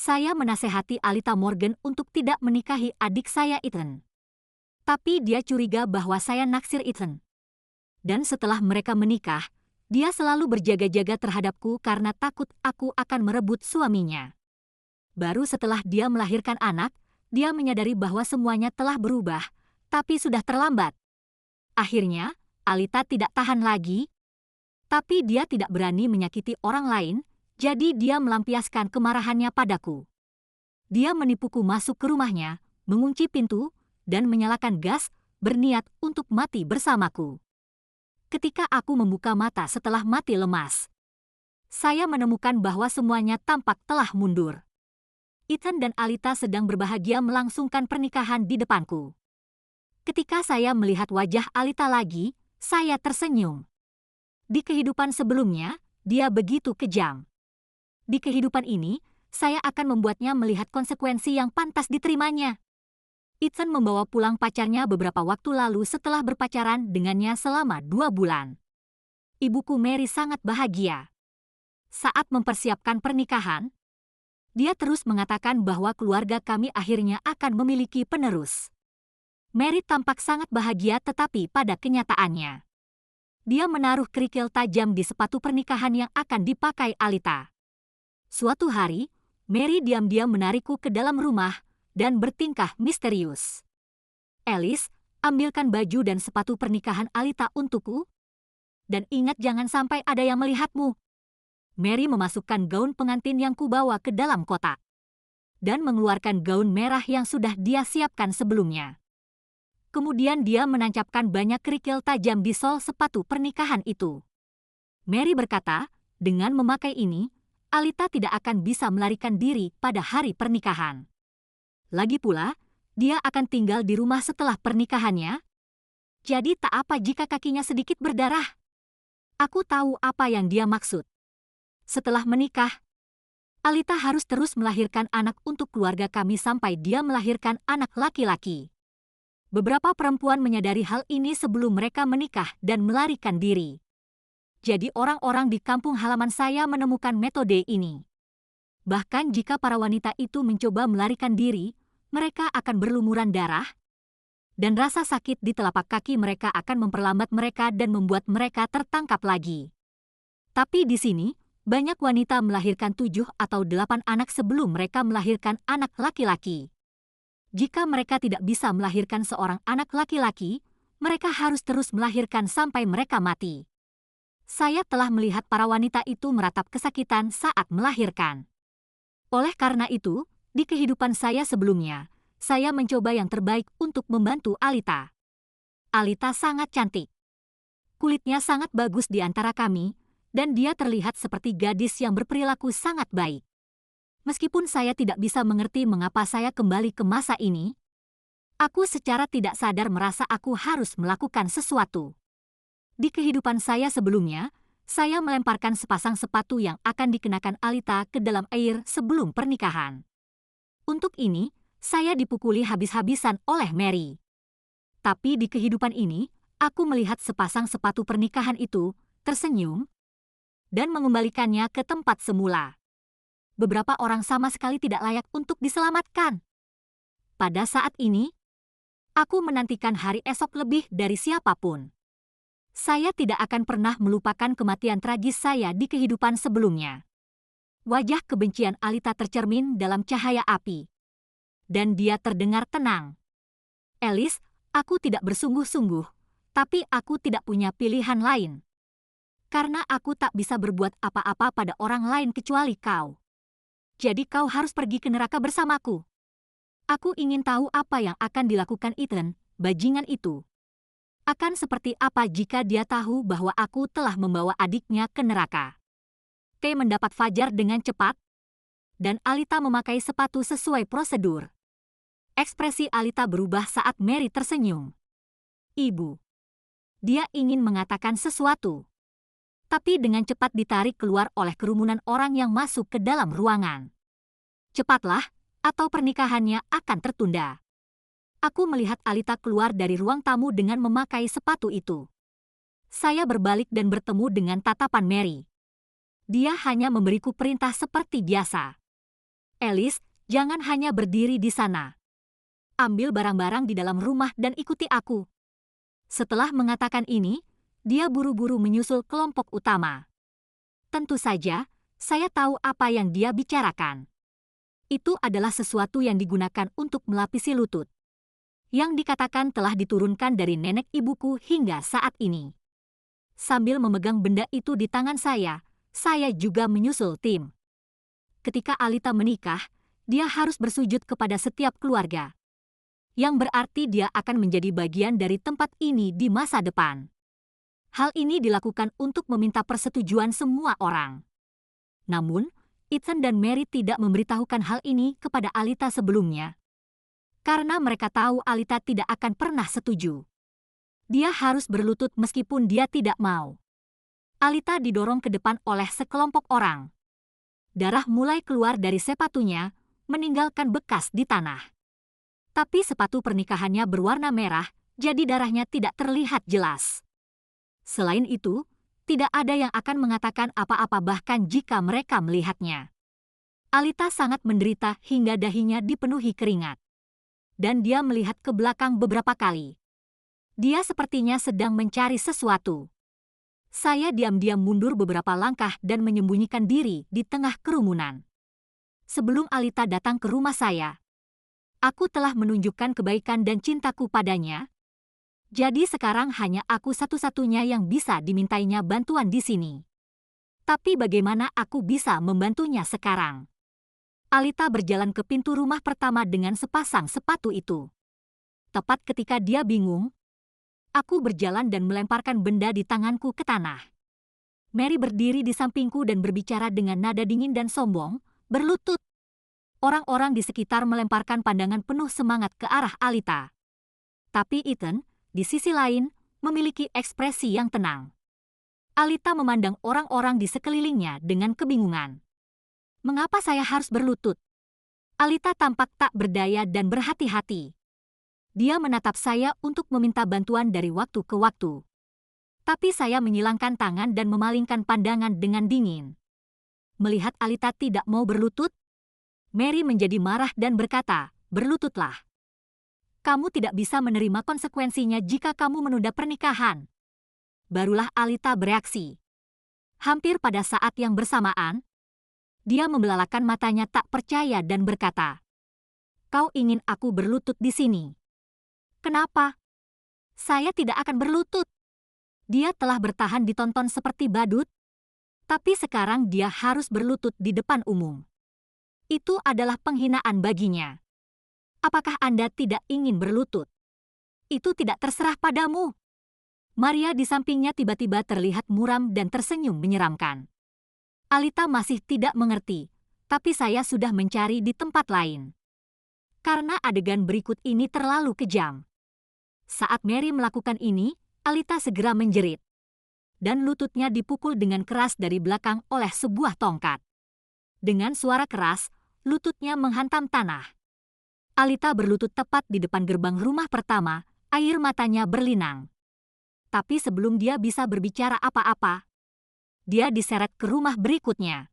Saya menasehati Alita Morgan untuk tidak menikahi adik saya Ethan. Tapi dia curiga bahwa saya naksir Ethan. Dan setelah mereka menikah, dia selalu berjaga-jaga terhadapku karena takut aku akan merebut suaminya. Baru setelah dia melahirkan anak, dia menyadari bahwa semuanya telah berubah, tapi sudah terlambat. Akhirnya, Alita tidak tahan lagi, tapi dia tidak berani menyakiti orang lain, jadi dia melampiaskan kemarahannya padaku. Dia menipuku masuk ke rumahnya, mengunci pintu, dan menyalakan gas, berniat untuk mati bersamaku. Ketika aku membuka mata setelah mati lemas, saya menemukan bahwa semuanya tampak telah mundur. Ethan dan Alita sedang berbahagia melangsungkan pernikahan di depanku. Ketika saya melihat wajah Alita lagi, saya tersenyum. Di kehidupan sebelumnya, dia begitu kejam. Di kehidupan ini, saya akan membuatnya melihat konsekuensi yang pantas diterimanya. Ethan membawa pulang pacarnya beberapa waktu lalu setelah berpacaran dengannya selama 2 bulan. Ibuku Mary sangat bahagia. Saat mempersiapkan pernikahan, dia terus mengatakan bahwa keluarga kami akhirnya akan memiliki penerus. Mary tampak sangat bahagia tetapi pada kenyataannya, dia menaruh kerikil tajam di sepatu pernikahan yang akan dipakai Alita. Suatu hari, Mary diam-diam menarikku ke dalam rumah dan bertingkah misterius. "Alice, ambilkan baju dan sepatu pernikahan Alita untukku. Dan ingat jangan sampai ada yang melihatmu." Mary memasukkan gaun pengantin yang kubawa ke dalam kotak dan mengeluarkan gaun merah yang sudah dia siapkan sebelumnya. Kemudian dia menancapkan banyak kerikil tajam di sol sepatu pernikahan itu. Mary berkata, dengan memakai ini, Alita tidak akan bisa melarikan diri pada hari pernikahan. Lagi pula, dia akan tinggal di rumah setelah pernikahannya. Jadi tak apa jika kakinya sedikit berdarah. Aku tahu apa yang dia maksud. Setelah menikah, Alita harus terus melahirkan anak untuk keluarga kami sampai dia melahirkan anak laki-laki. Beberapa perempuan menyadari hal ini sebelum mereka menikah dan melarikan diri. Jadi orang-orang di kampung halaman saya menemukan metode ini. Bahkan jika para wanita itu mencoba melarikan diri, mereka akan berlumuran darah, dan rasa sakit di telapak kaki mereka akan memperlambat mereka dan membuat mereka tertangkap lagi. Tapi di sini, banyak wanita melahirkan 7 atau 8 anak sebelum mereka melahirkan anak laki-laki. Jika mereka tidak bisa melahirkan seorang anak laki-laki, mereka harus terus melahirkan sampai mereka mati. Saya telah melihat para wanita itu meratap kesakitan saat melahirkan. Oleh karena itu, di kehidupan saya sebelumnya, saya mencoba yang terbaik untuk membantu Alita. Alita sangat cantik. Kulitnya sangat bagus di antara kami, dan dia terlihat seperti gadis yang berperilaku sangat baik. Meskipun saya tidak bisa mengerti mengapa saya kembali ke masa ini, aku secara tidak sadar merasa aku harus melakukan sesuatu. Di kehidupan saya sebelumnya, saya melemparkan sepasang sepatu yang akan dikenakan Alita ke dalam air sebelum pernikahan. Untuk ini, saya dipukuli habis-habisan oleh Mary. Tapi di kehidupan ini, aku melihat sepasang sepatu pernikahan itu, tersenyum, dan mengembalikannya ke tempat semula. Beberapa orang sama sekali tidak layak untuk diselamatkan. Pada saat ini, aku menantikan hari esok lebih dari siapapun. Saya tidak akan pernah melupakan kematian tragis saya di kehidupan sebelumnya. Wajah kebencian Alita tercermin dalam cahaya api. Dan dia terdengar tenang. "Alice, aku tidak bersungguh-sungguh, tapi aku tidak punya pilihan lain. Karena aku tak bisa berbuat apa-apa pada orang lain kecuali kau. Jadi kau harus pergi ke neraka bersamaku. Aku ingin tahu apa yang akan dilakukan Ethan, bajingan itu. Akan seperti apa jika dia tahu bahwa aku telah membawa adiknya ke neraka." T mendapat fajar dengan cepat, dan Alita memakai sepatu sesuai prosedur. Ekspresi Alita berubah saat Mary tersenyum. "Ibu." Dia ingin mengatakan sesuatu, tapi dengan cepat ditarik keluar oleh kerumunan orang yang masuk ke dalam ruangan. "Cepatlah, atau pernikahannya akan tertunda." Aku melihat Alita keluar dari ruang tamu dengan memakai sepatu itu. Saya berbalik dan bertemu dengan tatapan Mary. Dia hanya memberiku perintah seperti biasa. Alice, jangan hanya berdiri di sana. Ambil barang-barang di dalam rumah dan ikuti aku. Setelah mengatakan ini, dia buru-buru menyusul kelompok utama. Tentu saja, saya tahu apa yang dia bicarakan. Itu adalah sesuatu yang digunakan untuk melapisi lutut. Yang dikatakan telah diturunkan dari nenek ibuku hingga saat ini. Sambil memegang benda itu di tangan saya juga menyusul tim. Ketika Alita menikah, dia harus bersujud kepada setiap keluarga. Yang berarti dia akan menjadi bagian dari tempat ini di masa depan. Hal ini dilakukan untuk meminta persetujuan semua orang. Namun, Ethan dan Mary tidak memberitahukan hal ini kepada Alita sebelumnya. Karena mereka tahu Alita tidak akan pernah setuju. Dia harus berlutut meskipun dia tidak mau. Alita didorong ke depan oleh sekelompok orang. Darah mulai keluar dari sepatunya, meninggalkan bekas di tanah. Tapi sepatu pernikahannya berwarna merah, jadi darahnya tidak terlihat jelas. Selain itu, tidak ada yang akan mengatakan apa-apa bahkan jika mereka melihatnya. Alita sangat menderita hingga dahinya dipenuhi keringat. Dan dia melihat ke belakang beberapa kali. Dia sepertinya sedang mencari sesuatu. Saya diam-diam mundur beberapa langkah dan menyembunyikan diri di tengah kerumunan. Sebelum Alita datang ke rumah saya, aku telah menunjukkan kebaikan dan cintaku padanya. Jadi sekarang hanya aku satu-satunya yang bisa dimintainya bantuan di sini. Tapi bagaimana aku bisa membantunya sekarang? Alita berjalan ke pintu rumah pertama dengan sepasang sepatu itu. Tepat ketika dia bingung, aku berjalan dan melemparkan benda di tanganku ke tanah. Mary berdiri di sampingku dan berbicara dengan nada dingin dan sombong, berlutut. Orang-orang di sekitar melemparkan pandangan penuh semangat ke arah Alita. Tapi Ethan, di sisi lain, memiliki ekspresi yang tenang. Alita memandang orang-orang di sekelilingnya dengan kebingungan. Mengapa saya harus berlutut? Alita tampak tak berdaya dan berhati-hati. Dia menatap saya untuk meminta bantuan dari waktu ke waktu. Tapi saya menyilangkan tangan dan memalingkan pandangan dengan dingin. Melihat Alita tidak mau berlutut, Mary menjadi marah dan berkata, "Berlututlah. Kamu tidak bisa menerima konsekuensinya jika kamu menunda pernikahan." Barulah Alita bereaksi. Hampir pada saat yang bersamaan, dia membelalakan matanya tak percaya dan berkata, "Kau ingin aku berlutut di sini? Kenapa? Saya tidak akan berlutut." Dia telah bertahan ditonton seperti badut, tapi sekarang dia harus berlutut di depan umum. Itu adalah penghinaan baginya. Apakah Anda tidak ingin berlutut? Itu tidak terserah padamu. Maria di sampingnya tiba-tiba terlihat muram dan tersenyum menyeramkan. Alita masih tidak mengerti, tapi saya sudah mencari di tempat lain. Karena adegan berikut ini terlalu kejam. Saat Mary melakukan ini, Alita segera menjerit. Dan lututnya dipukul dengan keras dari belakang oleh sebuah tongkat. Dengan suara keras, lututnya menghantam tanah. Alita berlutut tepat di depan gerbang rumah pertama, air matanya berlinang. Tapi sebelum dia bisa berbicara apa-apa, dia diseret ke rumah berikutnya.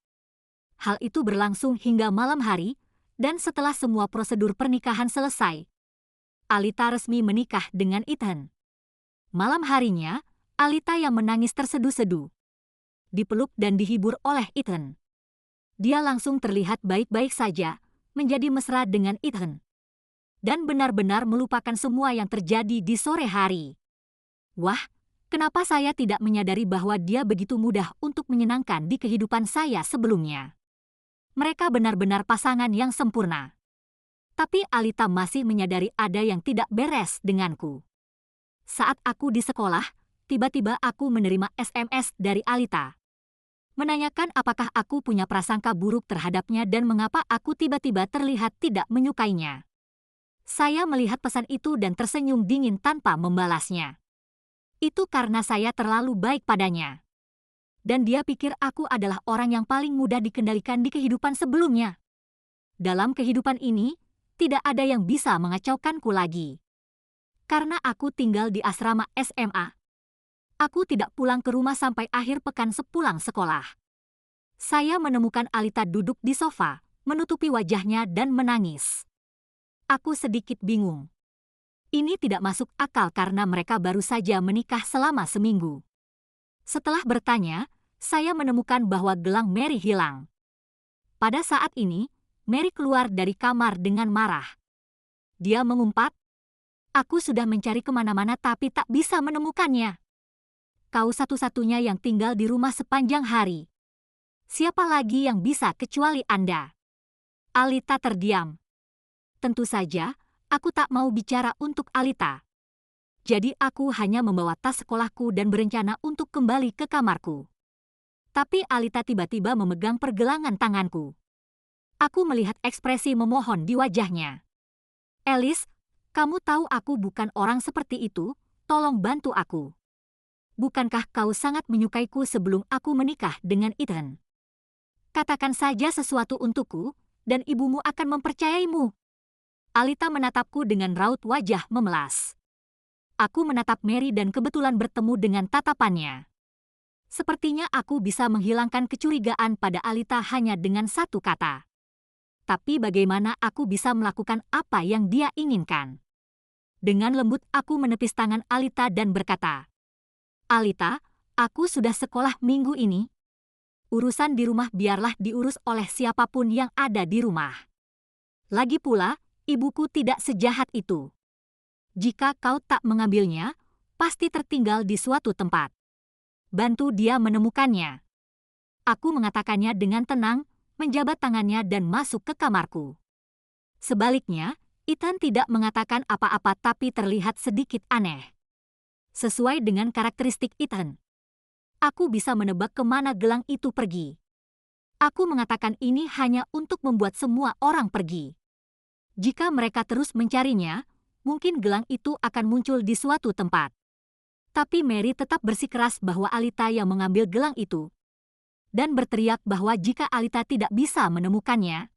Hal itu berlangsung hingga malam hari, dan setelah semua prosedur pernikahan selesai, Alita resmi menikah dengan Ethan. Malam harinya, Alita yang menangis terseduh-seduh, dipeluk dan dihibur oleh Ethan. Dia langsung terlihat baik-baik saja, menjadi mesra dengan Ethan. Dan benar-benar melupakan semua yang terjadi di sore hari. Wah, kenapa saya tidak menyadari bahwa dia begitu mudah untuk menyenangkan di kehidupan saya sebelumnya? Mereka benar-benar pasangan yang sempurna. Tapi Alita masih menyadari ada yang tidak beres denganku. Saat aku di sekolah, tiba-tiba aku menerima SMS dari Alita. Menanyakan apakah aku punya prasangka buruk terhadapnya dan mengapa aku tiba-tiba terlihat tidak menyukainya. Saya melihat pesan itu dan tersenyum dingin tanpa membalasnya. Itu karena saya terlalu baik padanya. Dan dia pikir aku adalah orang yang paling mudah dikendalikan di kehidupan sebelumnya. Dalam kehidupan ini, tidak ada yang bisa mengacaukanku lagi. Karena aku tinggal di asrama SMA. Aku tidak pulang ke rumah sampai akhir pekan sepulang sekolah. Saya menemukan Alita duduk di sofa, menutupi wajahnya dan menangis. Aku sedikit bingung. Ini tidak masuk akal karena mereka baru saja menikah selama seminggu. Setelah bertanya, saya menemukan bahwa gelang Mary hilang. Pada saat ini, Mary keluar dari kamar dengan marah. Dia mengumpat, "Aku sudah mencari kemana-mana tapi tak bisa menemukannya. Kau satu-satunya yang tinggal di rumah sepanjang hari. Siapa lagi yang bisa kecuali Anda?" Alita terdiam. Tentu saja, aku tak mau bicara untuk Alita. Jadi aku hanya membawa tas sekolahku dan berencana untuk kembali ke kamarku. Tapi Alita tiba-tiba memegang pergelangan tanganku. Aku melihat ekspresi memohon di wajahnya. "Alice, kamu tahu aku bukan orang seperti itu, tolong bantu aku. Bukankah kau sangat menyukaiku sebelum aku menikah dengan Ethan? Katakan saja sesuatu untukku, dan ibumu akan mempercayaimu." Alita menatapku dengan raut wajah memelas. Aku menatap Mary dan kebetulan bertemu dengan tatapannya. Sepertinya aku bisa menghilangkan kecurigaan pada Alita hanya dengan satu kata. Tapi bagaimana aku bisa melakukan apa yang dia inginkan? Dengan lembut aku menepis tangan Alita dan berkata, "Alita, aku sudah sekolah minggu ini. Urusan di rumah biarlah diurus oleh siapapun yang ada di rumah. Lagi pula, ibuku tidak sejahat itu. Jika kau tak mengambilnya, pasti tertinggal di suatu tempat. Bantu dia menemukannya." Aku mengatakannya dengan tenang, menjabat tangannya dan masuk ke kamarku. Sebaliknya, Ethan tidak mengatakan apa-apa tapi terlihat sedikit aneh. Sesuai dengan karakteristik Ethan, aku bisa menebak kemana gelang itu pergi. Aku mengatakan ini hanya untuk membuat semua orang pergi. Jika mereka terus mencarinya, mungkin gelang itu akan muncul di suatu tempat. Tapi Mary tetap bersikeras bahwa Alita yang mengambil gelang itu, dan berteriak bahwa jika Alita tidak bisa menemukannya,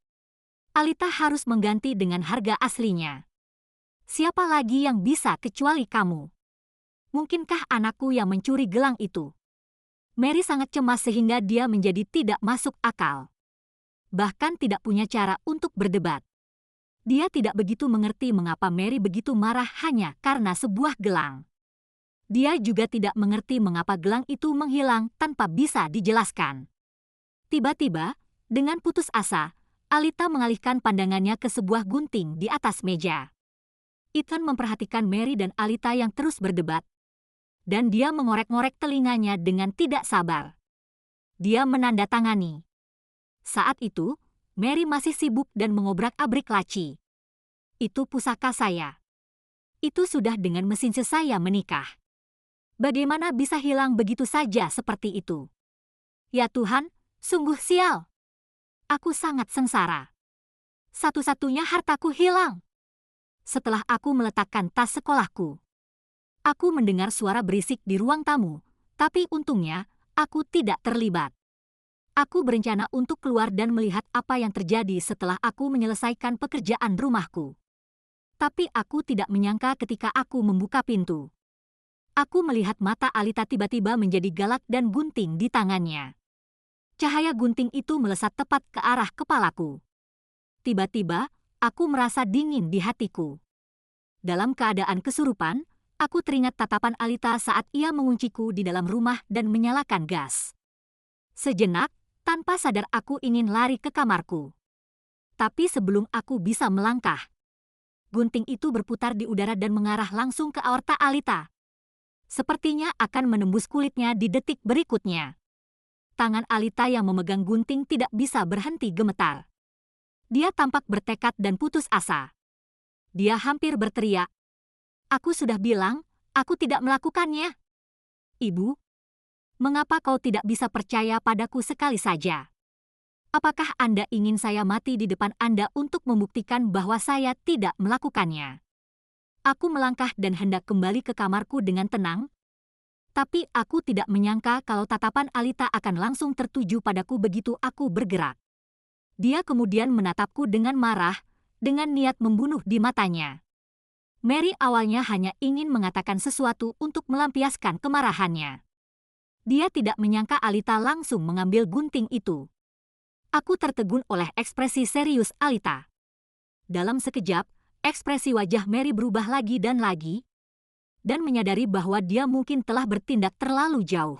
Alita harus mengganti dengan harga aslinya. "Siapa lagi yang bisa kecuali kamu? Mungkinkah anakku yang mencuri gelang itu?" Mary sangat cemas sehingga dia menjadi tidak masuk akal. Bahkan tidak punya cara untuk berdebat. Dia tidak begitu mengerti mengapa Mary begitu marah hanya karena sebuah gelang. Dia juga tidak mengerti mengapa gelang itu menghilang tanpa bisa dijelaskan. Tiba-tiba, dengan putus asa, Alita mengalihkan pandangannya ke sebuah gunting di atas meja. Ethan memperhatikan Mary dan Alita yang terus berdebat, dan dia mengorek-ngorek telinganya dengan tidak sabar. Dia menandatangani. Saat itu, Mary masih sibuk dan mengobrak-abrik laci. "Itu pusaka saya. Itu sudah dengan mesin saya menikah. Bagaimana bisa hilang begitu saja seperti itu? Ya Tuhan, sungguh sial. Aku sangat sengsara. Satu-satunya hartaku hilang." Setelah aku meletakkan tas sekolahku, aku mendengar suara berisik di ruang tamu, tapi untungnya aku tidak terlibat. Aku berencana untuk keluar dan melihat apa yang terjadi setelah aku menyelesaikan pekerjaan rumahku. Tapi aku tidak menyangka ketika aku membuka pintu. Aku melihat mata Alita tiba-tiba menjadi galak dan gunting di tangannya. Cahaya gunting itu melesat tepat ke arah kepalaku. Tiba-tiba, aku merasa dingin di hatiku. Dalam keadaan kesurupan, aku teringat tatapan Alita saat ia mengunciku di dalam rumah dan menyalakan gas. Sejenak, tanpa sadar aku ingin lari ke kamarku. Tapi sebelum aku bisa melangkah, gunting itu berputar di udara dan mengarah langsung ke aorta Alita. Sepertinya akan menembus kulitnya di detik berikutnya. Tangan Alita yang memegang gunting tidak bisa berhenti gemetar. Dia tampak bertekad dan putus asa. Dia hampir berteriak, "Aku sudah bilang, aku tidak melakukannya. Ibu, mengapa kau tidak bisa percaya padaku sekali saja? Apakah Anda ingin saya mati di depan Anda untuk membuktikan bahwa saya tidak melakukannya?" Aku melangkah dan hendak kembali ke kamarku dengan tenang, tapi aku tidak menyangka kalau tatapan Alita akan langsung tertuju padaku begitu aku bergerak. Dia kemudian menatapku dengan marah, dengan niat membunuh di matanya. Mary awalnya hanya ingin mengatakan sesuatu untuk melampiaskan kemarahannya. Dia tidak menyangka Alita langsung mengambil gunting itu. Aku tertegun oleh ekspresi serius Alita. Dalam sekejap, ekspresi wajah Mary berubah lagi, dan menyadari bahwa dia mungkin telah bertindak terlalu jauh.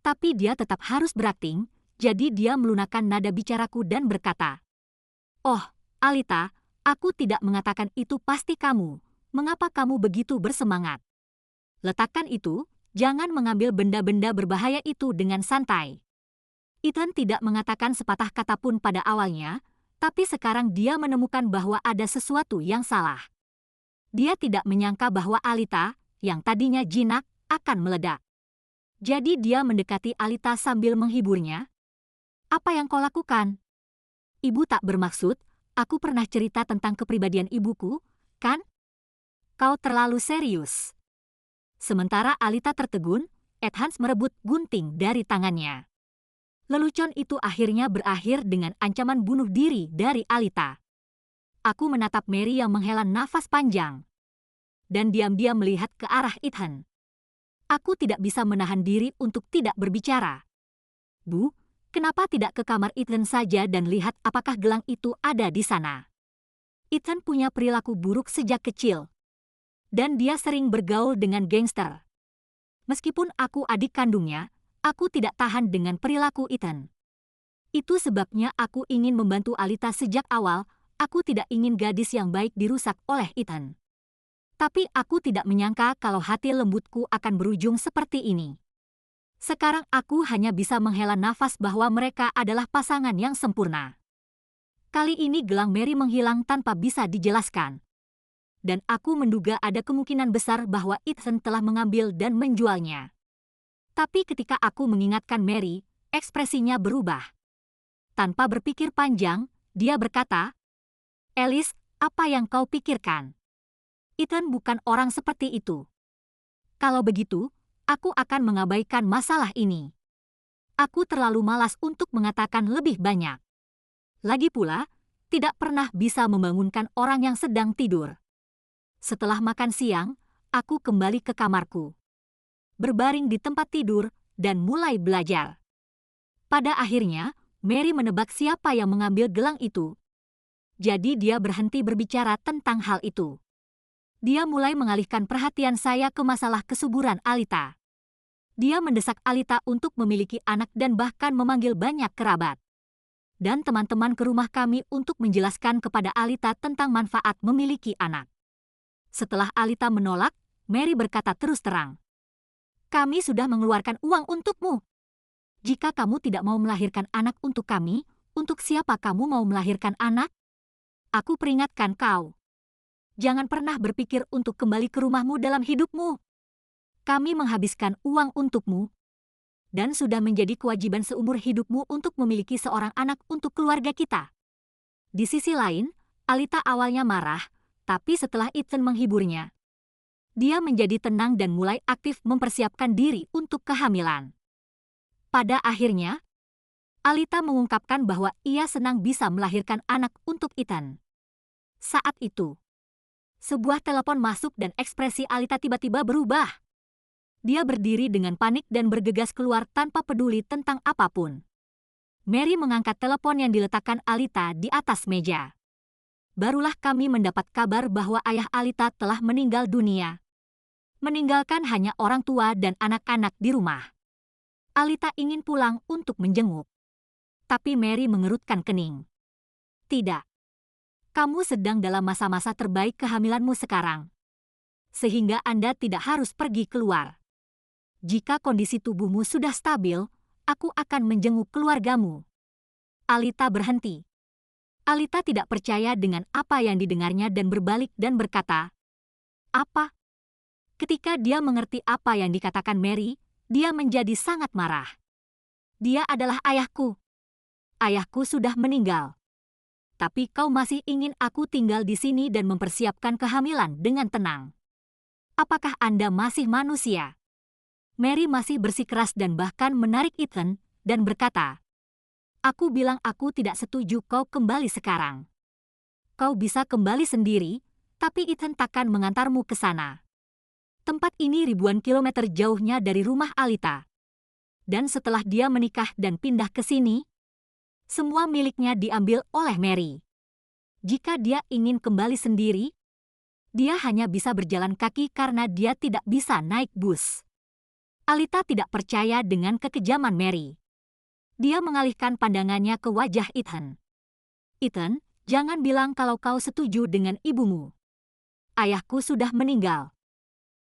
Tapi dia tetap harus berakting, jadi dia melunakkan nada bicaraku dan berkata, "Oh, Alita, aku tidak mengatakan itu pasti kamu. Mengapa kamu begitu bersemangat? Letakkan itu, jangan mengambil benda-benda berbahaya itu dengan santai." Ethan tidak mengatakan sepatah kata pun pada awalnya, tapi sekarang dia menemukan bahwa ada sesuatu yang salah. Dia tidak menyangka bahwa Alita, yang tadinya jinak, akan meledak. Jadi dia mendekati Alita sambil menghiburnya. "Apa yang kau lakukan?" "Ibu tak bermaksud, aku pernah cerita tentang kepribadian ibuku, kan? Kau terlalu serius." Sementara Alita tertegun, Edhans merebut gunting dari tangannya. Lelucon itu akhirnya berakhir dengan ancaman bunuh diri dari Alita. Aku menatap Mary yang menghela nafas panjang dan diam-diam melihat ke arah Ethan. Aku tidak bisa menahan diri untuk tidak berbicara. "Bu, kenapa tidak ke kamar Ethan saja dan lihat apakah gelang itu ada di sana?" Ethan punya perilaku buruk sejak kecil, dan dia sering bergaul dengan gangster. Meskipun aku adik kandungnya, aku tidak tahan dengan perilaku Ethan. Itu sebabnya aku ingin membantu Alita sejak awal. Aku tidak ingin gadis yang baik dirusak oleh Ethan. Tapi aku tidak menyangka kalau hati lembutku akan berujung seperti ini. Sekarang aku hanya bisa menghela nafas bahwa mereka adalah pasangan yang sempurna. Kali ini gelang Mary menghilang tanpa bisa dijelaskan. Dan aku menduga ada kemungkinan besar bahwa Ethan telah mengambil dan menjualnya. Tapi ketika aku mengingatkan Mary, ekspresinya berubah. Tanpa berpikir panjang, dia berkata, "Alice, apa yang kau pikirkan? Ethan bukan orang seperti itu. Kalau begitu, aku akan mengabaikan masalah ini. Aku terlalu malas untuk mengatakan lebih banyak. Lagi pula, tidak pernah bisa membangunkan orang yang sedang tidur." Setelah makan siang, aku kembali ke kamarku, berbaring di tempat tidur, dan mulai belajar. Pada akhirnya, Mary menebak siapa yang mengambil gelang itu. Jadi dia berhenti berbicara tentang hal itu. Dia mulai mengalihkan perhatian saya ke masalah kesuburan Alita. Dia mendesak Alita untuk memiliki anak dan bahkan memanggil banyak kerabat dan teman-teman ke rumah kami untuk menjelaskan kepada Alita tentang manfaat memiliki anak. Setelah Alita menolak, Mary berkata terus terang, "Kami sudah mengeluarkan uang untukmu. Jika kamu tidak mau melahirkan anak untuk kami, untuk siapa kamu mau melahirkan anak? Aku peringatkan kau. Jangan pernah berpikir untuk kembali ke rumahmu dalam hidupmu. Kami menghabiskan uang untukmu, dan sudah menjadi kewajiban seumur hidupmu untuk memiliki seorang anak untuk keluarga kita." Di sisi lain, Alita awalnya marah, tapi setelah Ethan menghiburnya, dia menjadi tenang dan mulai aktif mempersiapkan diri untuk kehamilan. Pada akhirnya, Alita mengungkapkan bahwa ia senang bisa melahirkan anak untuk Ethan. Saat itu, sebuah telepon masuk dan ekspresi Alita tiba-tiba berubah. Dia berdiri dengan panik dan bergegas keluar tanpa peduli tentang apapun. Mary mengangkat telepon yang diletakkan Alita di atas meja. Barulah kami mendapat kabar bahwa ayah Alita telah meninggal dunia, meninggalkan hanya orang tua dan anak-anak di rumah. Alita ingin pulang untuk menjenguk, tapi Mary mengerutkan kening. "Tidak. Kamu sedang dalam masa-masa terbaik kehamilanmu sekarang, sehingga Anda tidak harus pergi keluar. Jika kondisi tubuhmu sudah stabil, aku akan menjenguk keluargamu." Alita berhenti. Alita tidak percaya dengan apa yang didengarnya dan berbalik dan berkata, "Apa?" Ketika dia mengerti apa yang dikatakan Mary, dia menjadi sangat marah. "Dia adalah ayahku. Ayahku sudah meninggal. Tapi kau masih ingin aku tinggal di sini dan mempersiapkan kehamilan dengan tenang. Apakah Anda masih manusia?" Mary masih bersikeras dan bahkan menarik Ethan dan berkata, "Aku bilang aku tidak setuju kau kembali sekarang. Kau bisa kembali sendiri, tapi Ethan takkan mengantarmu ke sana. Tempat ini ribuan kilometer jauhnya dari rumah Alita. Dan setelah dia menikah dan pindah ke sini, Semua miliknya diambil oleh Mary. Jika dia ingin kembali sendiri, dia hanya bisa berjalan kaki karena dia tidak bisa naik bus. Alita tidak percaya dengan kekejaman Mary. Dia mengalihkan pandangannya ke wajah Ethan. Ethan, jangan bilang kalau kau setuju dengan ibumu. Ayahku sudah meninggal.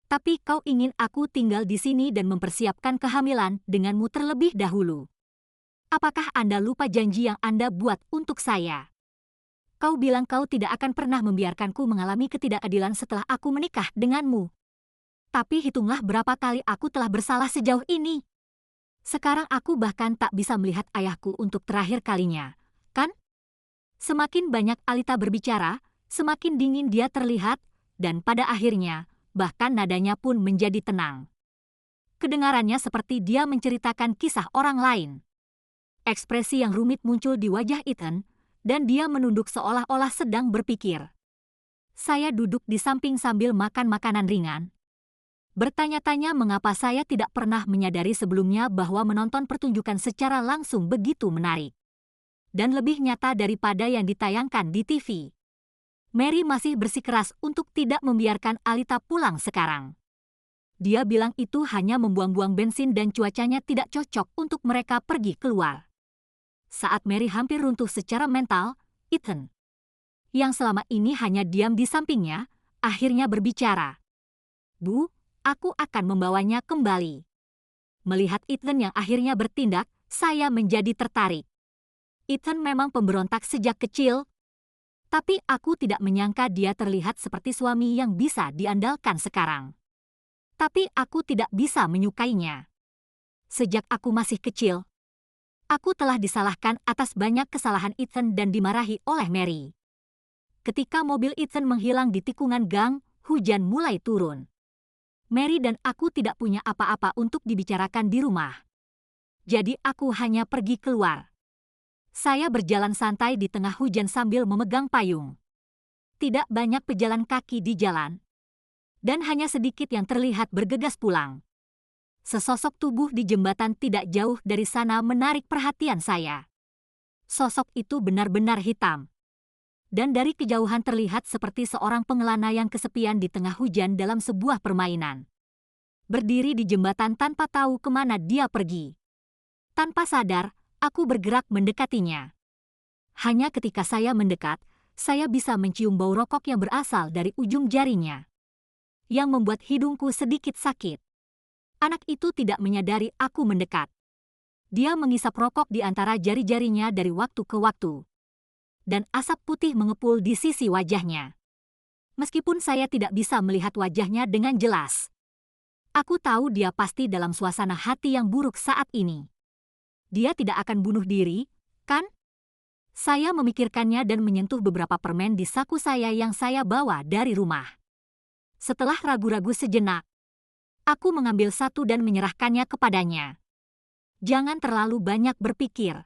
Tapi kau ingin aku tinggal di sini dan mempersiapkan kehamilan denganmu terlebih dahulu. Apakah Anda lupa janji yang Anda buat untuk saya? Kau bilang kau tidak akan pernah membiarkanku mengalami ketidakadilan setelah aku menikah denganmu. Tapi hitunglah berapa kali aku telah bersalah sejauh ini. Sekarang aku bahkan tak bisa melihat ayahku untuk terakhir kalinya, kan? Semakin banyak Alita berbicara, semakin dingin dia terlihat, dan pada akhirnya, bahkan nadanya pun menjadi tenang. Kedengarannya seperti dia menceritakan kisah orang lain. Ekspresi yang rumit muncul di wajah Ethan, dan dia menunduk seolah-olah sedang berpikir. Saya duduk di samping sambil makan makanan ringan. Bertanya-tanya mengapa saya tidak pernah menyadari sebelumnya bahwa menonton pertunjukan secara langsung begitu menarik. Dan lebih nyata daripada yang ditayangkan di TV. Mary masih bersikeras untuk tidak membiarkan Alita pulang sekarang. Dia bilang itu hanya membuang-buang bensin dan cuacanya tidak cocok untuk mereka pergi keluar. Saat Mary hampir runtuh secara mental, Ethan, yang selama ini hanya diam di sampingnya, akhirnya berbicara. Bu, aku akan membawanya kembali. Melihat Ethan yang akhirnya bertindak, saya menjadi tertarik. Ethan memang pemberontak sejak kecil, tapi aku tidak menyangka dia terlihat seperti suami yang bisa diandalkan sekarang. Tapi aku tidak bisa menyukainya. Sejak aku masih kecil, aku telah disalahkan atas banyak kesalahan Ethan dan dimarahi oleh Mary. Ketika mobil Ethan menghilang di tikungan gang, hujan mulai turun. Mary dan aku tidak punya apa-apa untuk dibicarakan di rumah. Jadi aku hanya pergi keluar. Saya berjalan santai di tengah hujan sambil memegang payung. Tidak banyak pejalan kaki di jalan. Dan hanya sedikit yang terlihat bergegas pulang. Sesosok tubuh di jembatan tidak jauh dari sana menarik perhatian saya. Sosok itu benar-benar hitam. Dan dari kejauhan terlihat seperti seorang pengelana yang kesepian di tengah hujan dalam sebuah permainan. Berdiri di jembatan tanpa tahu kemana dia pergi. Tanpa sadar, aku bergerak mendekatinya. Hanya ketika saya mendekat, saya bisa mencium bau rokok yang berasal dari ujung jarinya. Yang membuat hidungku sedikit sakit. Anak itu tidak menyadari aku mendekat. Dia mengisap rokok di antara jari-jarinya dari waktu ke waktu. Dan asap putih mengepul di sisi wajahnya. Meskipun saya tidak bisa melihat wajahnya dengan jelas. Aku tahu dia pasti dalam suasana hati yang buruk saat ini. Dia tidak akan bunuh diri, kan? Saya memikirkannya dan menyentuh beberapa permen di saku saya yang saya bawa dari rumah. Setelah ragu-ragu sejenak, aku mengambil satu dan menyerahkannya kepadanya. Jangan terlalu banyak berpikir.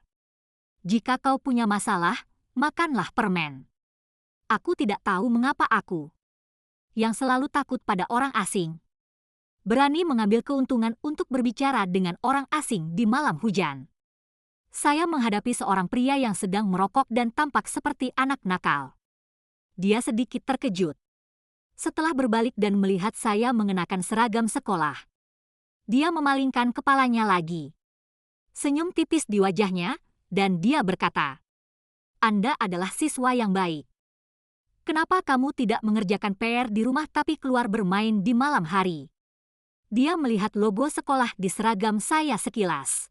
Jika kau punya masalah, makanlah permen. Aku tidak tahu mengapa aku, yang selalu takut pada orang asing, berani mengambil keuntungan untuk berbicara dengan orang asing di malam hujan. Saya menghadapi seorang pria yang sedang merokok dan tampak seperti anak nakal. Dia sedikit terkejut. Setelah berbalik dan melihat saya mengenakan seragam sekolah, dia memalingkan kepalanya lagi. Senyum tipis di wajahnya, dan dia berkata, "Anda adalah siswa yang baik. Kenapa kamu tidak mengerjakan PR di rumah tapi keluar bermain di malam hari?" Dia melihat logo sekolah di seragam saya sekilas.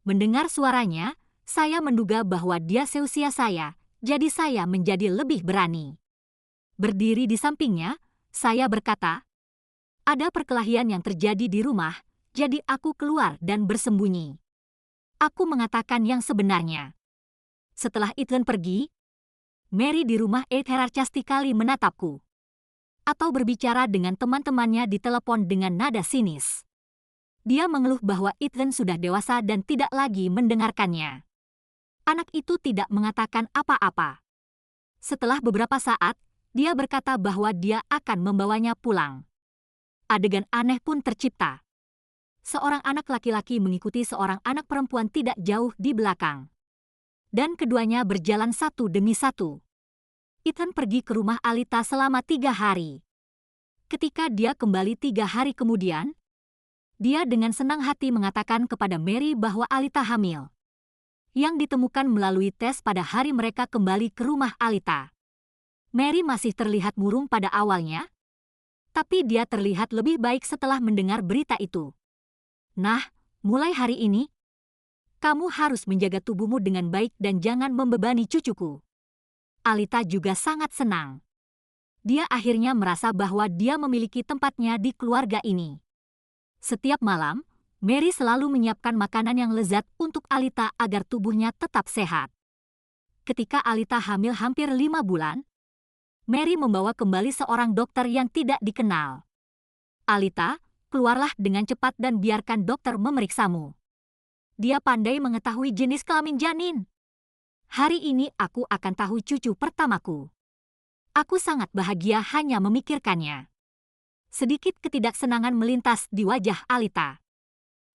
Mendengar suaranya, saya menduga bahwa dia seusia saya, jadi saya menjadi lebih berani. Berdiri di sampingnya, saya berkata, "Ada perkelahian yang terjadi di rumah, jadi aku keluar dan bersembunyi." Aku mengatakan yang sebenarnya. Setelah Ethan pergi, Mary di rumah sarkastikali menatapku. Atau berbicara dengan teman-temannya di telepon dengan nada sinis. Dia mengeluh bahwa Ethan sudah dewasa dan tidak lagi mendengarkannya. Anak itu tidak mengatakan apa-apa. Setelah beberapa saat, dia berkata bahwa dia akan membawanya pulang. Adegan aneh pun tercipta. Seorang anak laki-laki mengikuti seorang anak perempuan tidak jauh di belakang. Dan keduanya berjalan satu demi satu. Ethan pergi ke rumah Alita selama 3 hari. Ketika dia kembali 3 hari kemudian, dia dengan senang hati mengatakan kepada Mary bahwa Alita hamil. Yang ditemukan melalui tes pada hari mereka kembali ke rumah Alita. Mary masih terlihat murung pada awalnya, tapi dia terlihat lebih baik setelah mendengar berita itu. Nah, mulai hari ini, kamu harus menjaga tubuhmu dengan baik dan jangan membebani cucuku. Alita juga sangat senang. Dia akhirnya merasa bahwa dia memiliki tempatnya di keluarga ini. Setiap malam, Mary selalu menyiapkan makanan yang lezat untuk Alita agar tubuhnya tetap sehat. Ketika Alita hamil hampir 5 bulan, Mary membawa kembali seorang dokter yang tidak dikenal. Alita, keluarlah dengan cepat dan biarkan dokter memeriksamu. Dia pandai mengetahui jenis kelamin janin. Hari ini aku akan tahu cucu pertamaku. Aku sangat bahagia hanya memikirkannya. Sedikit ketidaksenangan melintas di wajah Alita.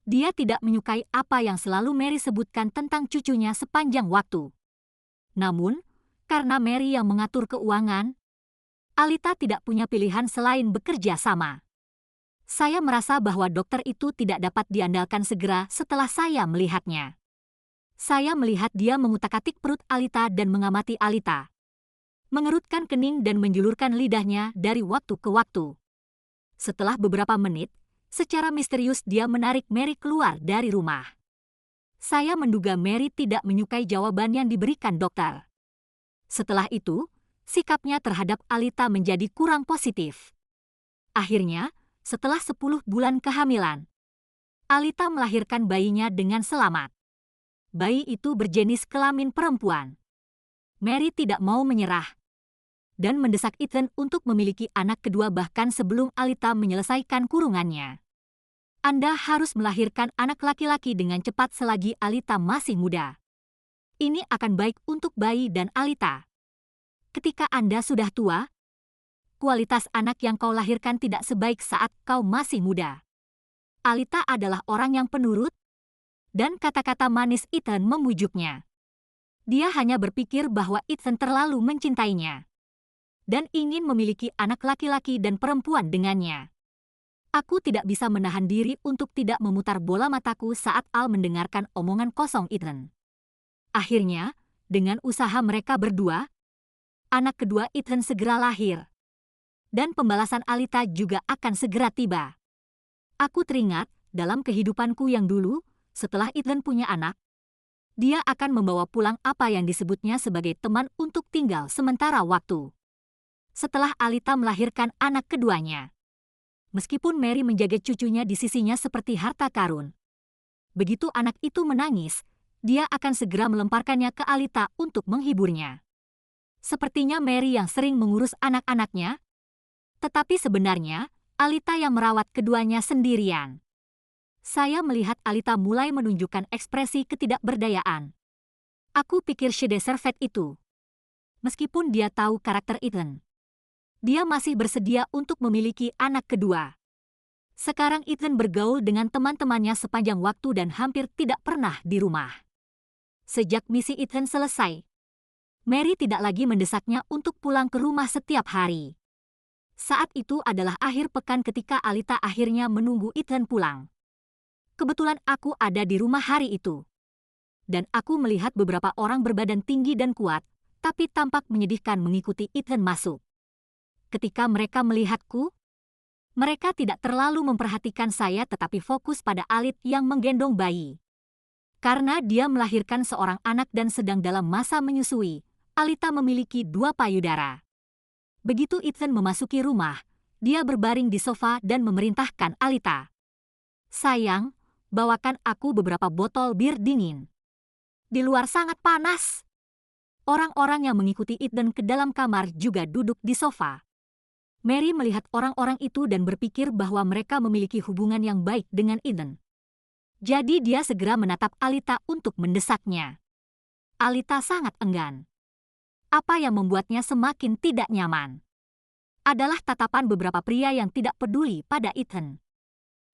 Dia tidak menyukai apa yang selalu Mary sebutkan tentang cucunya sepanjang waktu. Namun, karena Mary yang mengatur keuangan, Alita tidak punya pilihan selain bekerja sama. Saya merasa bahwa dokter itu tidak dapat diandalkan segera setelah saya melihatnya. Saya melihat dia mengutak-atik perut Alita dan mengamati Alita. Mengerutkan kening dan menjulurkan lidahnya dari waktu ke waktu. Setelah beberapa menit, secara misterius dia menarik Mary keluar dari rumah. Saya menduga Mary tidak menyukai jawaban yang diberikan dokter. Setelah itu, sikapnya terhadap Alita menjadi kurang positif. Akhirnya, setelah 10 bulan kehamilan, Alita melahirkan bayinya dengan selamat. Bayi itu berjenis kelamin perempuan. Mary tidak mau menyerah dan mendesak Ethan untuk memiliki anak kedua bahkan sebelum Alita menyelesaikan kurungannya. Anda harus melahirkan anak laki-laki dengan cepat selagi Alita masih muda. Ini akan baik untuk bayi dan Alita. Ketika Anda sudah tua, kualitas anak yang kau lahirkan tidak sebaik saat kau masih muda. Alita adalah orang yang penurut, dan kata-kata manis Ethan memujuknya. Dia hanya berpikir bahwa Ethan terlalu mencintainya dan ingin memiliki anak laki-laki dan perempuan dengannya. Aku tidak bisa menahan diri untuk tidak memutar bola mataku saat Al mendengarkan omongan kosong Ethan. Akhirnya, dengan usaha mereka berdua, anak kedua Ethan segera lahir. Dan pembalasan Alita juga akan segera tiba. Aku teringat, dalam kehidupanku yang dulu, setelah Ethan punya anak, dia akan membawa pulang apa yang disebutnya sebagai teman untuk tinggal sementara waktu. Setelah Alita melahirkan anak keduanya, meskipun Mary menjaga cucunya di sisinya seperti harta karun, begitu anak itu menangis, dia akan segera melemparkannya ke Alita untuk menghiburnya. Sepertinya Mary yang sering mengurus anak-anaknya, tetapi sebenarnya Alita yang merawat keduanya sendirian. Saya melihat Alita mulai menunjukkan ekspresi ketidakberdayaan. Aku pikir she deserved itu. Meskipun dia tahu karakter Ethan, dia masih bersedia untuk memiliki anak kedua. Sekarang Ethan bergaul dengan teman-temannya sepanjang waktu dan hampir tidak pernah di rumah. Sejak misi Ethan selesai, Mary tidak lagi mendesaknya untuk pulang ke rumah setiap hari. Saat itu adalah akhir pekan ketika Alita akhirnya menunggu Ethan pulang. Kebetulan aku ada di rumah hari itu. Dan aku melihat beberapa orang berbadan tinggi dan kuat, tapi tampak menyedihkan mengikuti Ethan masuk. Ketika mereka melihatku, mereka tidak terlalu memperhatikan saya tetapi fokus pada Alit yang menggendong bayi. Karena dia melahirkan seorang anak dan sedang dalam masa menyusui, Alita memiliki 2 payudara. Begitu Ethan memasuki rumah, dia berbaring di sofa dan memerintahkan Alita, "Sayang, bawakan aku beberapa botol bir dingin. Di luar sangat panas." Orang-orang yang mengikuti Ethan ke dalam kamar juga duduk di sofa. Mary melihat orang-orang itu dan berpikir bahwa mereka memiliki hubungan yang baik dengan Ethan. Jadi dia segera menatap Alita untuk mendesaknya. Alita sangat enggan. Apa yang membuatnya semakin tidak nyaman adalah tatapan beberapa pria yang tidak peduli pada Ethan.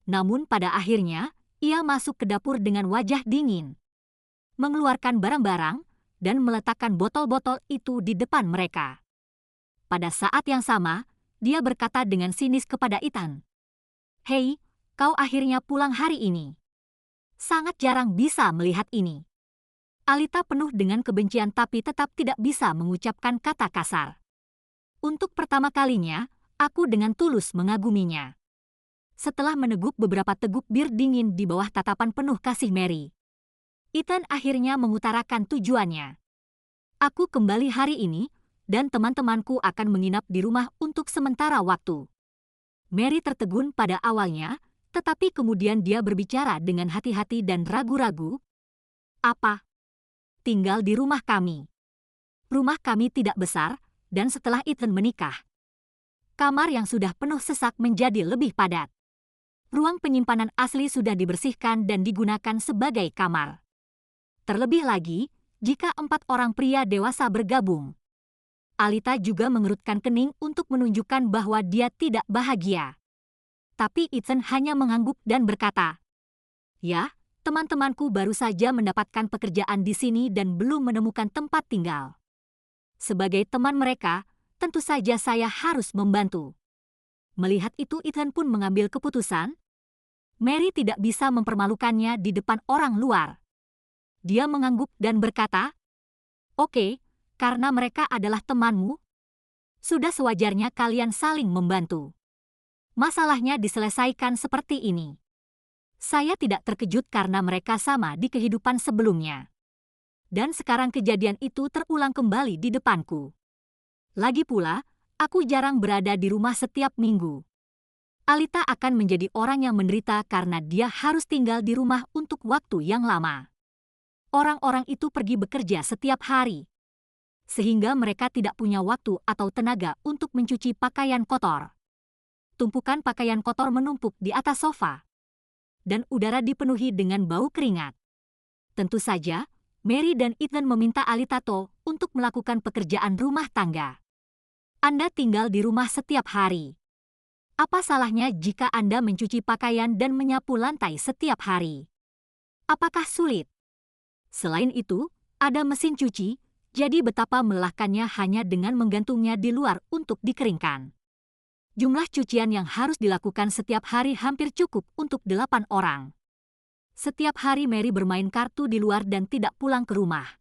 Namun pada akhirnya, ia masuk ke dapur dengan wajah dingin, mengeluarkan barang-barang, dan meletakkan botol-botol itu di depan mereka. Pada saat yang sama, dia berkata dengan sinis kepada Ethan, "Hei, kau akhirnya pulang hari ini. Sangat jarang bisa melihat ini." Alita penuh dengan kebencian tapi tetap tidak bisa mengucapkan kata kasar. Untuk pertama kalinya, aku dengan tulus mengaguminya. Setelah meneguk beberapa teguk bir dingin di bawah tatapan penuh kasih Mary, Ethan akhirnya mengutarakan tujuannya. "Aku kembali hari ini, dan teman-temanku akan menginap di rumah untuk sementara waktu." Mary tertegun pada awalnya, tetapi kemudian dia berbicara dengan hati-hati dan ragu-ragu. "Apa? Tinggal di rumah kami? Rumah kami tidak besar, dan setelah Ethan menikah, kamar yang sudah penuh sesak menjadi lebih padat. Ruang penyimpanan asli sudah dibersihkan dan digunakan sebagai kamar. Terlebih lagi, jika 4 orang pria dewasa bergabung." Alita juga mengerutkan kening untuk menunjukkan bahwa dia tidak bahagia. Tapi Ethan hanya mengangguk dan berkata, "Ya, teman-temanku baru saja mendapatkan pekerjaan di sini dan belum menemukan tempat tinggal. Sebagai teman mereka, tentu saja saya harus membantu." Melihat itu Ethan pun mengambil keputusan. Mary tidak bisa mempermalukannya di depan orang luar. Dia mengangguk dan berkata, "Oke, karena mereka adalah temanmu, sudah sewajarnya kalian saling membantu. Masalahnya diselesaikan seperti ini. Saya tidak terkejut karena mereka sama di kehidupan sebelumnya. Dan sekarang kejadian itu terulang kembali di depanku. Lagi pula, aku jarang berada di rumah setiap minggu. Alita akan menjadi orang yang menderita karena dia harus tinggal di rumah untuk waktu yang lama. Orang-orang itu pergi bekerja setiap hari, sehingga mereka tidak punya waktu atau tenaga untuk mencuci pakaian kotor. Tumpukan pakaian kotor menumpuk di atas sofa, dan udara dipenuhi dengan bau keringat. Tentu saja, Mary dan Ethan meminta Alita untuk melakukan pekerjaan rumah tangga. "Anda tinggal di rumah setiap hari. Apa salahnya jika Anda mencuci pakaian dan menyapu lantai setiap hari? Apakah sulit? Selain itu, ada mesin cuci, jadi betapa melelahkannya hanya dengan menggantungnya di luar untuk dikeringkan. Jumlah cucian yang harus dilakukan setiap hari hampir cukup untuk 8 orang. Setiap hari Mary bermain kartu di luar dan tidak pulang ke rumah.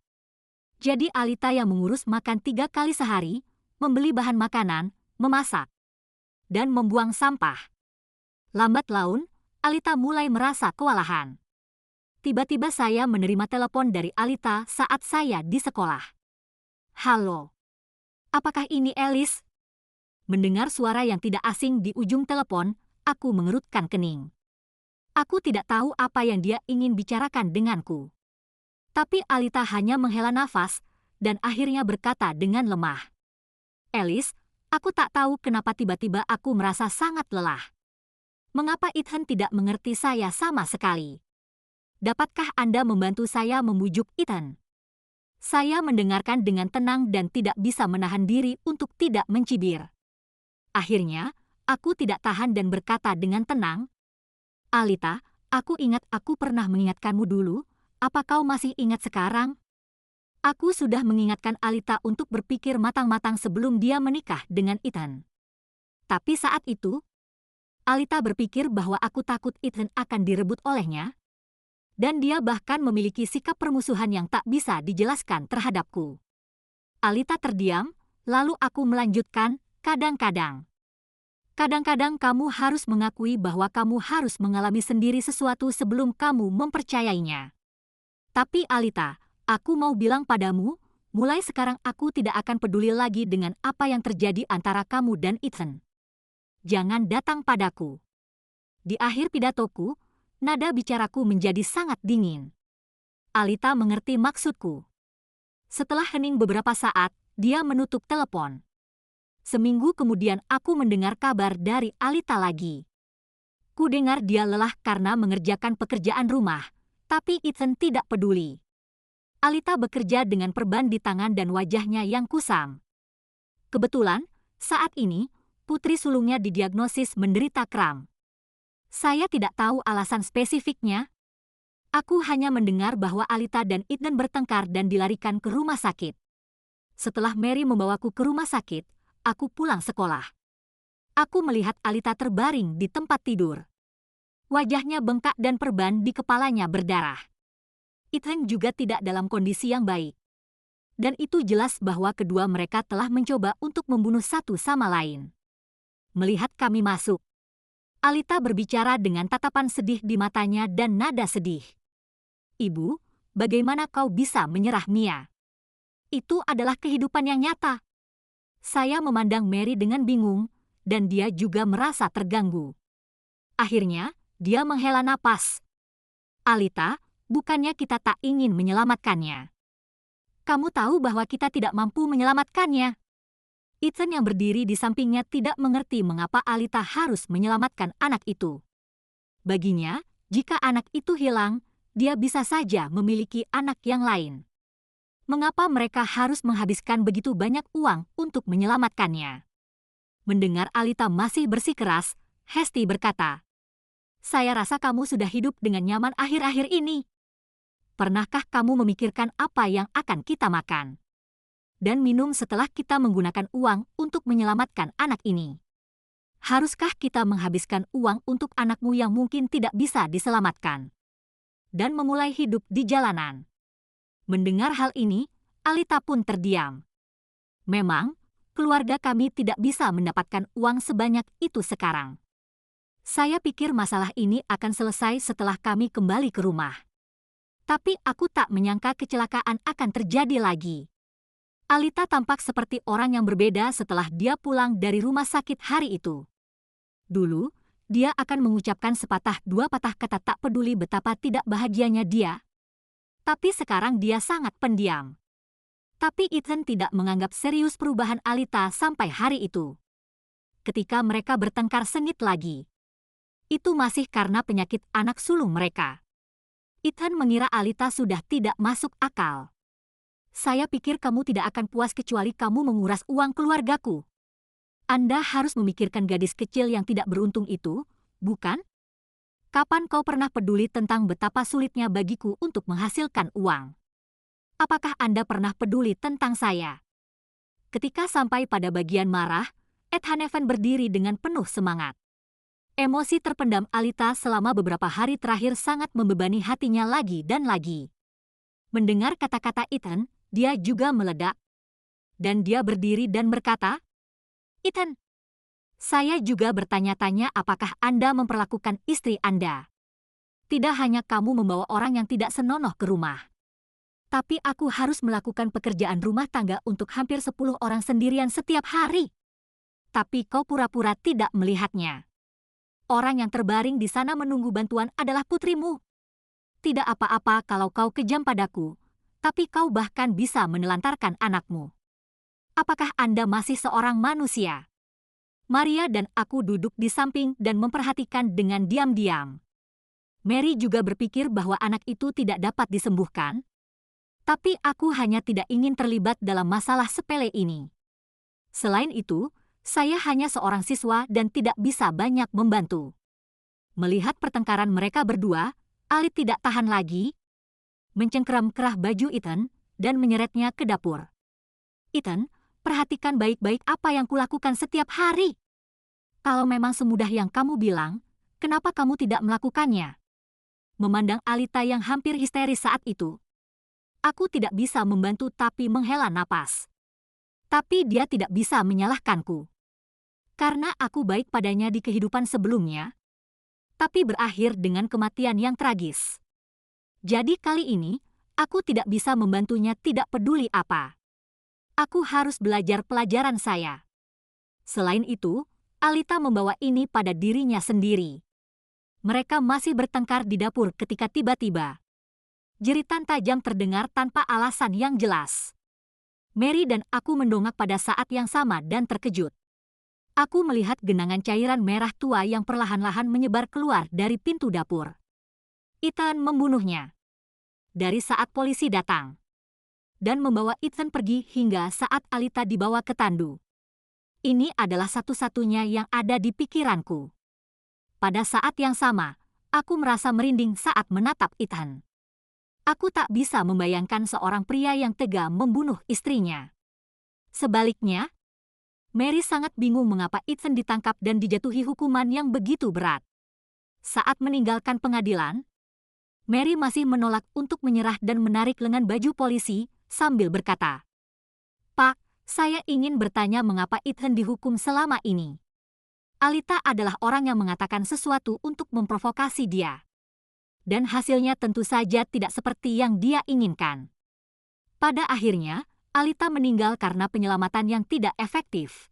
Jadi Alita yang mengurus makan 3 kali sehari, membeli bahan makanan, memasak, dan membuang sampah." Lambat laun, Alita mulai merasa kewalahan. Tiba-tiba saya menerima telepon dari Alita saat saya di sekolah. "Halo, apakah ini Alice?" Mendengar suara yang tidak asing di ujung telepon, aku mengerutkan kening. Aku tidak tahu apa yang dia ingin bicarakan denganku. Tapi Alita hanya menghela nafas dan akhirnya berkata dengan lemah, "Alice, aku tak tahu kenapa tiba-tiba aku merasa sangat lelah. Mengapa Ethan tidak mengerti saya sama sekali? Dapatkah Anda membantu saya membujuk Ethan?" Saya mendengarkan dengan tenang dan tidak bisa menahan diri untuk tidak mencibir. Akhirnya, aku tidak tahan dan berkata dengan tenang, "Alita, aku ingat aku pernah mengingatkanmu dulu. Apa kau masih ingat sekarang?" Aku sudah mengingatkan Alita untuk berpikir matang-matang sebelum dia menikah dengan Ethan. Tapi saat itu, Alita berpikir bahwa aku takut Ethan akan direbut olehnya, dan dia bahkan memiliki sikap permusuhan yang tak bisa dijelaskan terhadapku. Alita terdiam, lalu aku melanjutkan, Kadang-kadang kamu harus mengakui bahwa kamu harus mengalami sendiri sesuatu sebelum kamu mempercayainya. Tapi Alita, aku mau bilang padamu, mulai sekarang aku tidak akan peduli lagi dengan apa yang terjadi antara kamu dan Ethan. Jangan datang padaku." Di akhir pidatoku, nada bicaraku menjadi sangat dingin. Alita mengerti maksudku. Setelah hening beberapa saat, dia menutup telepon. Seminggu kemudian aku mendengar kabar dari Alita lagi. Kudengar dia lelah karena mengerjakan pekerjaan rumah, tapi Ethan tidak peduli. Alita bekerja dengan perban di tangan dan wajahnya yang kusam. Kebetulan, saat ini, putri sulungnya didiagnosis menderita kram. Saya tidak tahu alasan spesifiknya. Aku hanya mendengar bahwa Alita dan Ethan bertengkar dan dilarikan ke rumah sakit. Setelah Mary membawaku ke rumah sakit, aku pulang sekolah. Aku melihat Alita terbaring di tempat tidur. Wajahnya bengkak dan perban di kepalanya berdarah. Ethan juga tidak dalam kondisi yang baik. Dan itu jelas bahwa kedua mereka telah mencoba untuk membunuh satu sama lain. Melihat kami masuk, Alita berbicara dengan tatapan sedih di matanya dan nada sedih. "Ibu, bagaimana kau bisa menyerah Mia? Itu adalah kehidupan yang nyata." Saya memandang Mary dengan bingung, dan dia juga merasa terganggu. Akhirnya, dia menghela napas. "Alita, bukannya kita tak ingin menyelamatkannya. Kamu tahu bahwa kita tidak mampu menyelamatkannya." Ethan yang berdiri di sampingnya tidak mengerti mengapa Alita harus menyelamatkan anak itu. Baginya, jika anak itu hilang, dia bisa saja memiliki anak yang lain. Mengapa mereka harus menghabiskan begitu banyak uang untuk menyelamatkannya? Mendengar Alita masih bersikeras, Hesti berkata, "Saya rasa kamu sudah hidup dengan nyaman akhir-akhir ini. Pernahkah kamu memikirkan apa yang akan kita makan dan minum setelah kita menggunakan uang untuk menyelamatkan anak ini? Haruskah kita menghabiskan uang untuk anakmu yang mungkin tidak bisa diselamatkan dan memulai hidup di jalanan?" Mendengar hal ini, Alita pun terdiam. Memang, keluarga kami tidak bisa mendapatkan uang sebanyak itu sekarang. Saya pikir masalah ini akan selesai setelah kami kembali ke rumah. Tapi aku tak menyangka kecelakaan akan terjadi lagi. Alita tampak seperti orang yang berbeda setelah dia pulang dari rumah sakit hari itu. Dulu, dia akan mengucapkan sepatah dua patah kata tak peduli betapa tidak bahagianya dia. Tapi sekarang dia sangat pendiam. Tapi Ethan tidak menganggap serius perubahan Alita sampai hari itu. Ketika mereka bertengkar sengit lagi. Itu masih karena penyakit anak sulung mereka. Ethan mengira Alita sudah tidak masuk akal. "Saya pikir kamu tidak akan puas kecuali kamu menguras uang keluargaku. Anda harus memikirkan gadis kecil yang tidak beruntung itu, bukan? Kapan kau pernah peduli tentang betapa sulitnya bagiku untuk menghasilkan uang? Apakah Anda pernah peduli tentang saya?" Ketika sampai pada bagian marah, Ed Haneven berdiri dengan penuh semangat. Emosi terpendam Alita selama beberapa hari terakhir sangat membebani hatinya lagi dan lagi. Mendengar kata-kata Ethan, dia juga meledak. Dan dia berdiri dan berkata, "Ethan, saya juga bertanya-tanya apakah Anda memperlakukan istri Anda. Tidak hanya kamu membawa orang yang tidak senonoh ke rumah. Tapi aku harus melakukan pekerjaan rumah tangga untuk hampir 10 orang sendirian setiap hari. Tapi kau pura-pura tidak melihatnya. Orang yang terbaring di sana menunggu bantuan adalah putrimu. Tidak apa-apa kalau kau kejam padaku, tapi kau bahkan bisa menelantarkan anakmu. Apakah Anda masih seorang manusia?" Maria dan aku duduk di samping dan memperhatikan dengan diam-diam. Mary juga berpikir bahwa anak itu tidak dapat disembuhkan. Tapi aku hanya tidak ingin terlibat dalam masalah sepele ini. Selain itu, saya hanya seorang siswa dan tidak bisa banyak membantu. Melihat pertengkaran mereka berdua, Ali tidak tahan lagi, mencengkeram kerah baju Ethan dan menyeretnya ke dapur. "Ethan, perhatikan baik-baik apa yang kulakukan setiap hari. Kalau memang semudah yang kamu bilang, kenapa kamu tidak melakukannya?" Memandang Alita yang hampir histeris saat itu, aku tidak bisa membantu tapi menghela napas. Tapi dia tidak bisa menyalahkanku. Karena aku baik padanya di kehidupan sebelumnya, tapi berakhir dengan kematian yang tragis. Jadi kali ini, aku tidak bisa membantunya tidak peduli apa. Aku harus belajar pelajaran saya. Selain itu, Alita membawa ini pada dirinya sendiri. Mereka masih bertengkar di dapur ketika tiba-tiba jeritan tajam terdengar tanpa alasan yang jelas. Mary dan aku mendongak pada saat yang sama dan terkejut. Aku melihat genangan cairan merah tua yang perlahan-lahan menyebar keluar dari pintu dapur. Ethan membunuhnya. Dari saat polisi datang. Dan membawa Ethan pergi hingga saat Alita dibawa ke tandu. Ini adalah satu-satunya yang ada di pikiranku. Pada saat yang sama, Aku merasa merinding saat menatap Ethan. Aku tak bisa membayangkan seorang pria yang tega membunuh istrinya. Sebaliknya, Mary sangat bingung mengapa Ethan ditangkap dan dijatuhi hukuman yang begitu berat. Saat meninggalkan pengadilan, Mary masih menolak untuk menyerah dan menarik lengan baju polisi sambil berkata, "Pak, saya ingin bertanya mengapa Ethan dihukum selama ini. Alita adalah orang yang mengatakan sesuatu untuk memprovokasi dia. Dan hasilnya tentu saja tidak seperti yang dia inginkan. Pada akhirnya, Alita meninggal karena penyelamatan yang tidak efektif.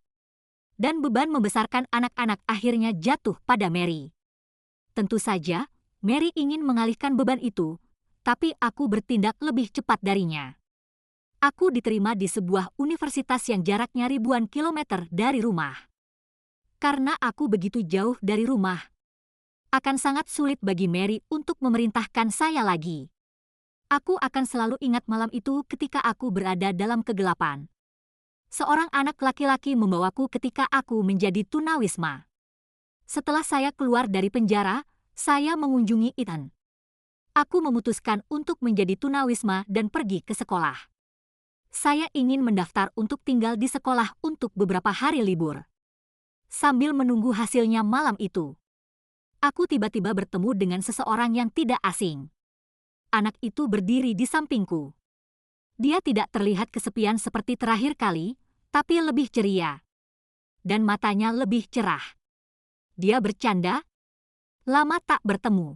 Dan beban membesarkan anak-anak akhirnya jatuh pada Mary. Tentu saja, Mary ingin mengalihkan beban itu, tapi aku bertindak lebih cepat darinya. Aku diterima di sebuah universitas yang jaraknya ribuan kilometer dari rumah. Karena aku begitu jauh dari rumah, akan sangat sulit bagi Mary untuk memerintahkan saya lagi. Aku akan selalu ingat malam itu ketika aku berada dalam kegelapan. Seorang anak laki-laki membawaku ketika aku menjadi tunawisma. Setelah saya keluar dari penjara, saya mengunjungi Ethan. Aku memutuskan untuk menjadi tunawisma dan pergi ke sekolah. Saya ingin mendaftar untuk tinggal di sekolah untuk beberapa hari libur. Sambil menunggu hasilnya malam itu, aku tiba-tiba bertemu dengan seseorang yang tidak asing. Anak itu berdiri di sampingku. Dia tidak terlihat kesepian seperti terakhir kali, tapi lebih ceria. Dan matanya lebih cerah. Dia bercanda, "Lama tak bertemu.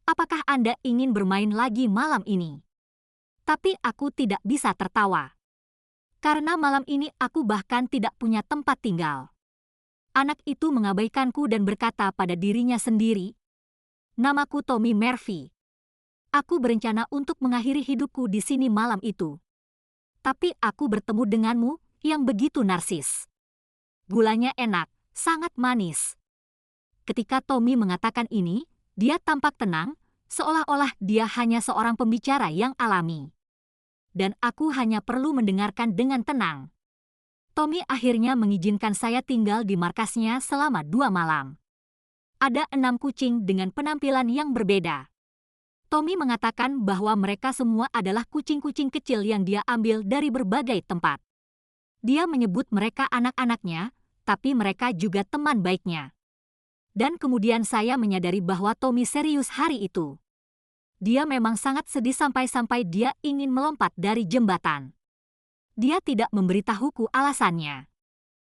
Apakah Anda ingin bermain lagi malam ini?" Tapi aku tidak bisa tertawa. Karena malam ini aku bahkan tidak punya tempat tinggal. Anak itu mengabaikanku dan berkata pada dirinya sendiri, "Namaku Tommy Murphy. Aku berencana untuk mengakhiri hidupku di sini malam itu. Tapi aku bertemu denganmu yang begitu narsis. Gulanya enak, sangat manis." Ketika Tommy mengatakan ini, dia tampak tenang, seolah-olah dia hanya seorang pembicara yang alami. Dan aku hanya perlu mendengarkan dengan tenang. Tommy akhirnya mengizinkan saya tinggal di markasnya selama 2 malam. Ada 6 kucing dengan penampilan yang berbeda. Tommy mengatakan bahwa mereka semua adalah kucing-kucing kecil yang dia ambil dari berbagai tempat. Dia menyebut mereka anak-anaknya, tapi mereka juga teman baiknya. Dan kemudian saya menyadari bahwa Tommy serius hari itu. Dia memang sangat sedih sampai-sampai dia ingin melompat dari jembatan. Dia tidak memberitahuku alasannya.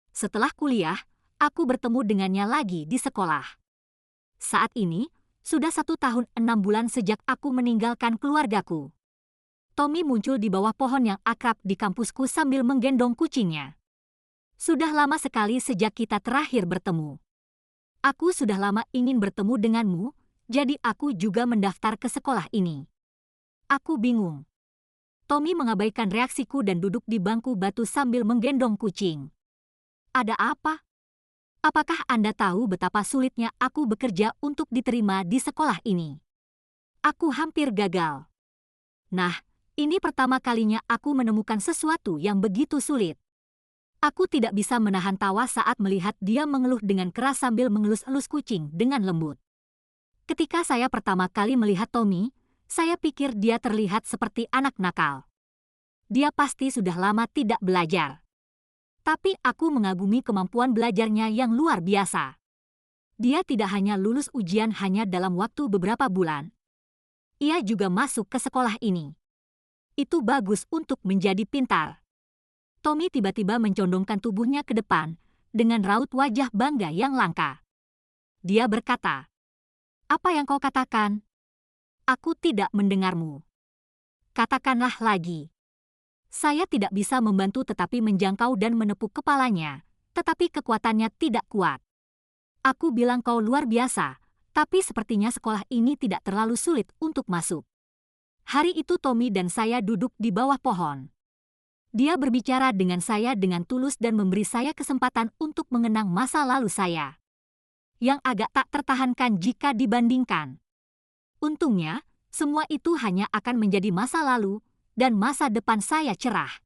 Setelah kuliah, aku bertemu dengannya lagi di sekolah. Saat ini, sudah 1 tahun 6 bulan sejak aku meninggalkan keluargaku. Tommy muncul di bawah pohon yang akrab di kampusku sambil menggendong kucingnya. Sudah lama sekali sejak kita terakhir bertemu. Aku sudah lama ingin bertemu denganmu, jadi aku juga mendaftar ke sekolah ini. Aku bingung. Tommy mengabaikan reaksiku dan duduk di bangku batu sambil menggendong kucing. "Ada apa? Apakah Anda tahu betapa sulitnya aku bekerja untuk diterima di sekolah ini? Aku hampir gagal. Nah, ini pertama kalinya aku menemukan sesuatu yang begitu sulit." Aku tidak bisa menahan tawa saat melihat dia mengeluh dengan keras sambil mengelus-elus kucing dengan lembut. Ketika saya pertama kali melihat Tommy, saya pikir dia terlihat seperti anak nakal. Dia pasti sudah lama tidak belajar. Tapi aku mengagumi kemampuan belajarnya yang luar biasa. Dia tidak hanya lulus ujian hanya dalam waktu beberapa bulan. Ia juga masuk ke sekolah ini. Itu bagus untuk menjadi pintar. Tommy tiba-tiba mencondongkan tubuhnya ke depan dengan raut wajah bangga yang langka. Dia berkata, "Apa yang kau katakan? Aku tidak mendengarmu. Katakanlah lagi." Saya tidak bisa membantu tetapi menjangkau dan menepuk kepalanya, tetapi kekuatannya tidak kuat. Aku bilang kau luar biasa, tapi sepertinya sekolah ini tidak terlalu sulit untuk masuk. Hari itu Tommy dan saya duduk di bawah pohon. Dia berbicara dengan saya dengan tulus dan memberi saya kesempatan untuk mengenang masa lalu saya, yang agak tak tertahankan jika dibandingkan. Untungnya, semua itu hanya akan menjadi masa lalu, dan masa depan saya cerah.